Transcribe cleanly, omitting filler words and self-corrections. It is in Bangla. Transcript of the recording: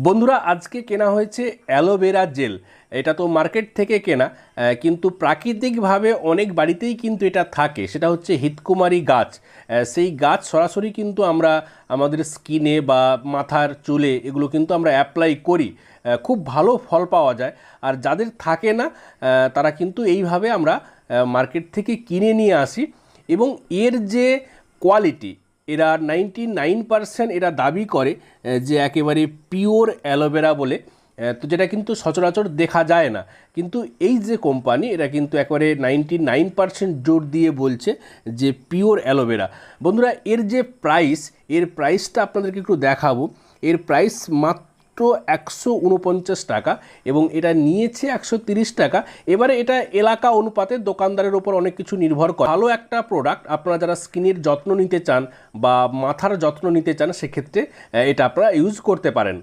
বন্ধুরা আজকে কেনা হয়েছে অ্যালোভেরা জেল। এটা তো মার্কেট থেকে কেনা, কিন্তু প্রাকৃতিকভাবে অনেক বাড়িতেই কিন্তু এটা থাকে। সেটা হচ্ছে হিতকুমারী গাছ। সেই গাছ সরাসরি কিন্তু আমরা আমাদের স্কিনে বা মাথার চুলে এগুলো কিন্তু আমরা অ্যাপ্লাই করি। খুব ভালো ফল পাওয়া যায়। আর যাদের থাকে না তারা কিন্তু এইভাবে আমরা মার্কেট থেকে কিনে নিয়ে আসি। এবং এর যে কোয়ালিটি, এরা 99% এরা দাবি করে যে একেবারে পিওর অ্যালোভেরা বলে। তো যেটা কিন্তু সচরাচর দেখা যায় না, কিন্তু এই যে কোম্পানি এরা কিন্তু একেবারে 99% জোর দিয়ে বলছে যে পিওর অ্যালোভেরা। বন্ধুরা এর যে এর প্রাইসটা আপনাদেরকে একটু দেখাবো। এর প্রাইস মাত্র 149 টাকা এবং এটা নিয়েছে 130 টাকা। এবারে এটা এলাকা অনুপাতে দোকানদারের ওপর অনেক কিছু নির্ভর করে। ভালো একটা প্রোডাক্ট, আপনারা যারা স্কিনের যত্ন নিতে চান বা মাথার যত্ন নিতে চান সেক্ষেত্রে এটা আপনারা ইউজ করতে পারেন।